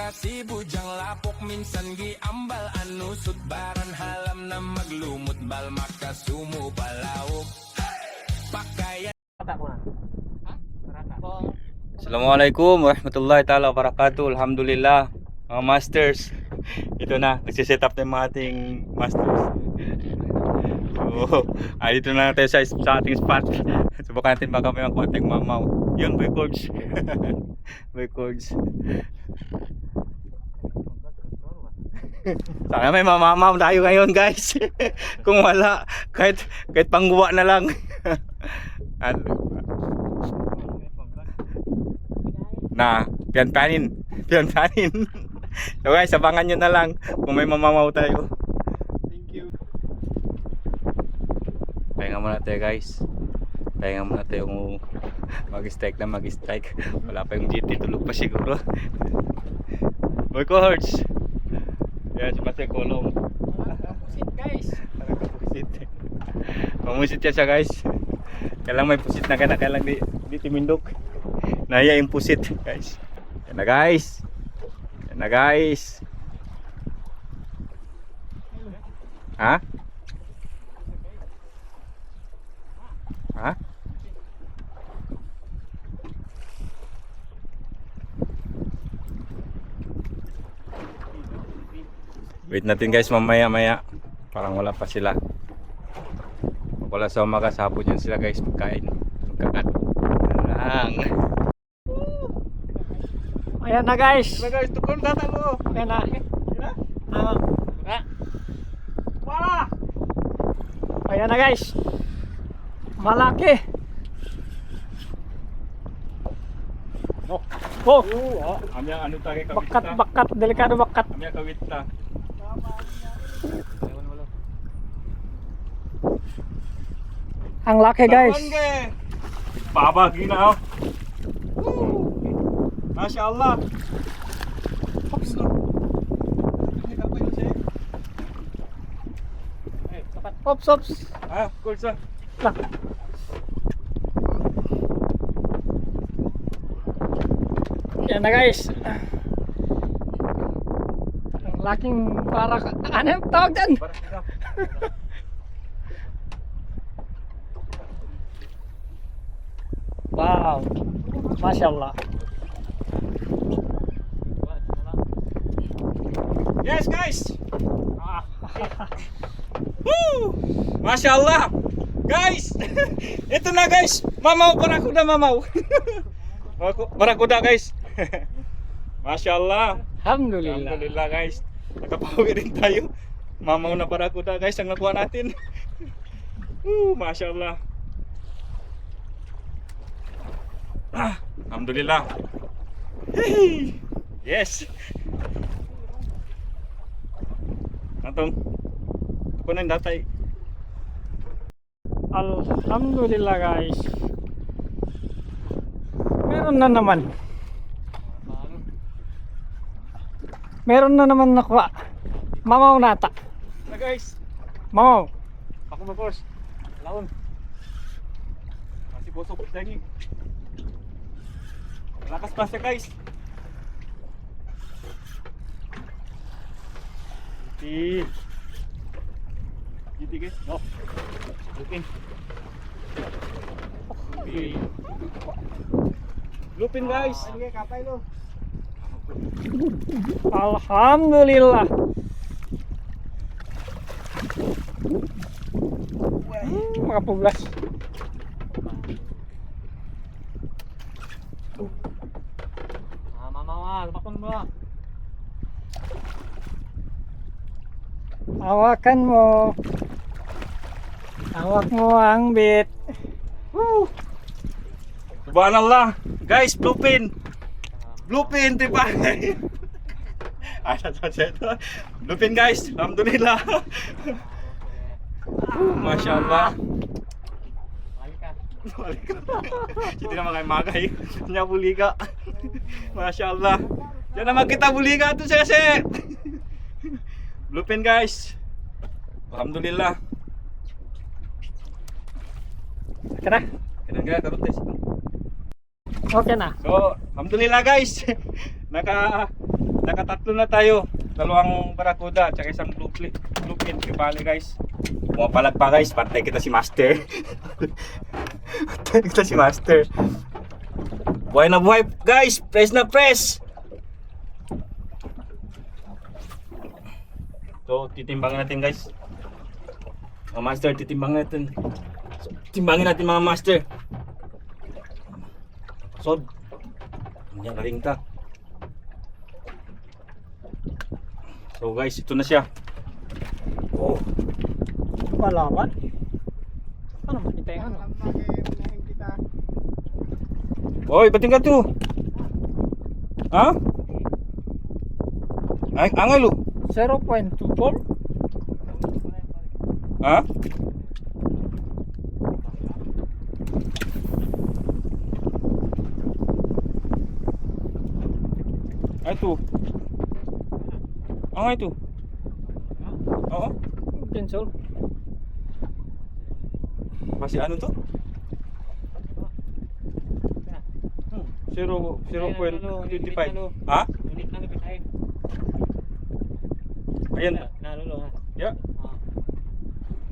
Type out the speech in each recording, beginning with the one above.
Kasi bujang lapok minsan giambal anusod baran halam na maglumot bal makasumo palawok pakaya. Assalamualaikum warahmatullahi taala wabarakatuh. Alhamdulillah mga masters, ito na, nagsiset up na yung mga ating masters. So, dito na tayo sa ating spot. Subukan natin baka may mga konting mamaw. Yun, boy cords. Boy cords. Sana may mamamaw tayo ngayon, guys. Kung wala, kahit pangguwa na lang. Na, pian-panin. So guys, abangan nyo na lang kung may mamamaw tayo. Thank you. Pahinga muna tayo, guys. Pahinga muna tayo kung mag-strike na mag-strike. Wala pa yung GT, tulog pa siguro. Boy cords. Yan, si Master Kolong. Pusit guys. Pusit. Pamusit yan siya, guys. Kailang may pusit na kailang di timindok. Naya yung pusit, guys. Yan na, guys. Yan na, guys. Ha? Ha? Wait natin, guys, mamaya parang wala pa sila. Wala sa umaga, sa hapon yun sila, guys, magkain. Magkakat lang. Ayan na guys. Guys, tukon data mo. Ayan na. Wala. Ayan na guys. Malaki. Oh. Amya ano ta kay kawit ta. Bakat, delikado bakat. Amya kawit ta. Ang laki guys. Babagi na, oh. Masyaallah. Ops. Ah, kursa. Lah. Yan na guys. Ang laking para ano yung tawag dyan? Wow. Masyaallah. Yes, guys. Woo! Masyaallah. Guys, ito na, guys. Mamaw, barakuda mamaw. Barakuda, guys. Masyaallah. Alhamdulillah. Alhamdulillah, guys. Nakapawi rin tayo. Mamaw na barakuda, guys, ang nakuha natin. Masyaallah. Alhamdulillah. Hey! Yes. Natong kunin datay. Alhamdulillah guys. Meron na naman. Nakuha. Mamaw nata. Na, guys. Mamaw. Ako ba, boss? Laon. Masih bosok lagi. Lakas pa siya, guys. Giti, guys. No. Lupin. Lupin, guys. Alhamdulillah. Mga puglas. Mama, lumakon mo. Hawakan mo. Hawak mo ang bit. Woo! Subhanallah. Guys, bluepin. Bluepin, diba? Bluepin, guys. Alhamdulillah. Masya Allah. Hindi naman kayo magay. Nya buliga. Masya Allah. Diyan naman kita buliga to siya kasi. Bluefin guys. Alhamdulillah. Kena? Kaya karoon tayo. Okay na. So, alhamdulillah guys. Nakatatlo na tayo. Dalawang barakuda at isang bluefin. Kibali guys. Pumapalag pa guys. Patay kita si Master. Patay kita si Master. Buhay na buhay guys. Press na press. So, titimbangin natin guys. Mga Master, titimbangin natin. Timbangin natin mga Master. Sod. Yan, galing ta. So guys, ito na siya. Oh. Palaban. Ano makita yung ano? Oy, bating ka to. Ha? Ay, angalo. 0.24? Ha? Ay, ito. Ang ito. Oo. Pencil. Masih ano to? 0.25. Ha? Unit na lupit ay. Ayan. Nalulo ha. Ya.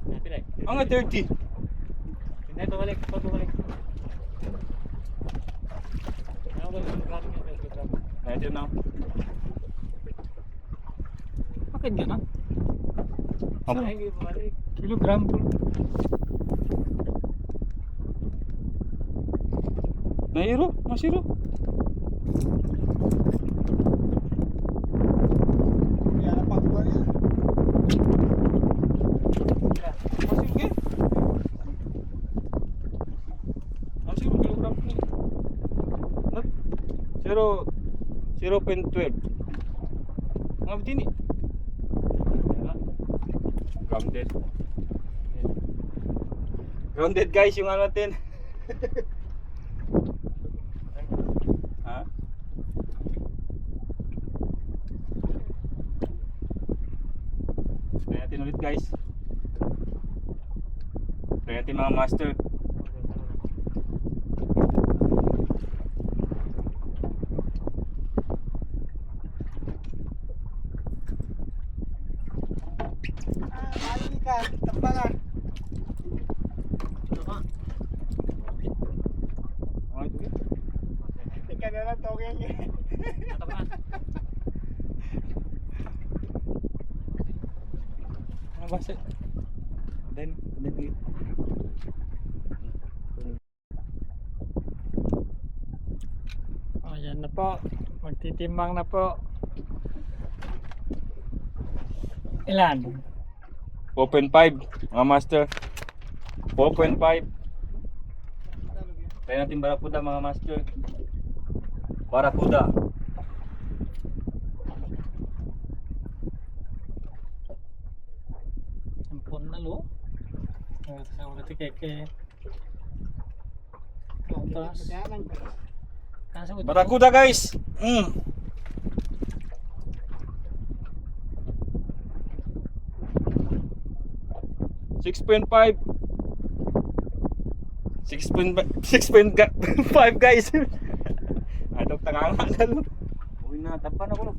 Napilay. Ang 30. Hindi bumalik, bumalik. Ano ba yung graphic niya? Ayan na. Bakit gano'n? Ay, hindi bumalik. Kilogram po. Nairo, masiro. Zero 0.12. Mga betini. Grounded. Grounded guys yung ano natin. Ha? Try natin ulit guys. Try natin mga Master. Basta. Then. Ayan na po. Magtitimbang na po. Ilan? 4.5 mga Master. 4.5. Tayo natin barakuda mga Master. Barakuda. Sampun na lo. Sa ulit keke. Tapos. Barakuda guys. 6.5 guys. Adok tangangan. Uy na tapan ako.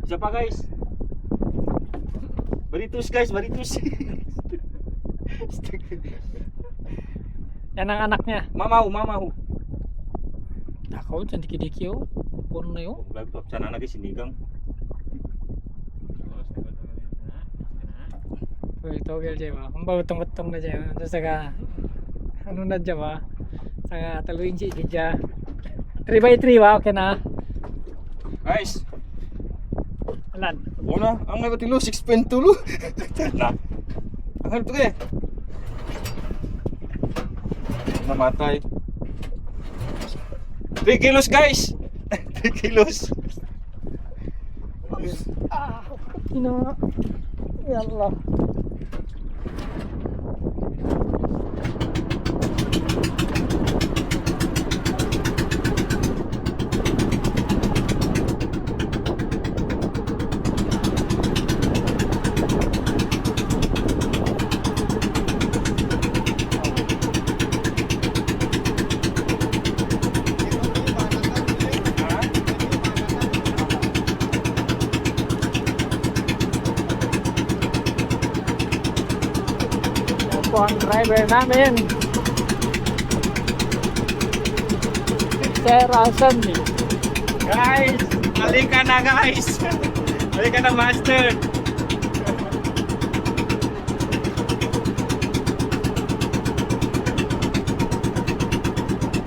Isa pa guys. Baritus guys, baritus. Yan ang anak niya. Mamaw. Ako, dyan dikidiki oh. Puno na yun. Laptop sana lagi sinigang. Togel dyan ba? Kung ba utong-utong na dyan. Tapos saka, ano na dyan ba? Saka taluin si dyan. 3x3 ba? Okay na. Guys, Alan. una, ang may batilo 6.2 na. Ang ito eh. Namatay. 3 kilos guys. 3 kilos. Ina. Ya Allah. po ang driver namin. Sir Sandy. Guys, halika na guys. Halika na master.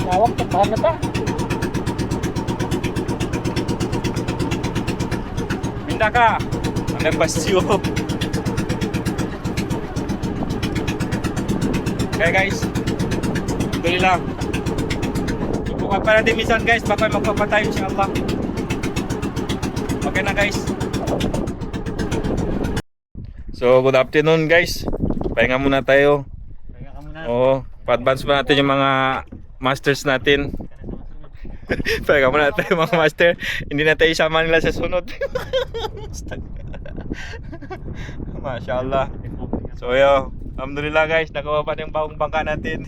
Lawak pa paano ta? Pinda ka. Ang basyo. Okay guys. Tuloy lang. Bukan pa natin minsan guys, baka magpapatay inshallah. Okay na guys. So good afternoon guys. Pahinga muna tayo. Kaya ka muna. Oo, pa-advance pa natin yung mga masters natin. Pahinga muna tayo mga master. Hindi na tayo isama nila sa sunod. Mashallah. So yo, alhamdulillah guys, nakuha pa yung bagong bangka natin.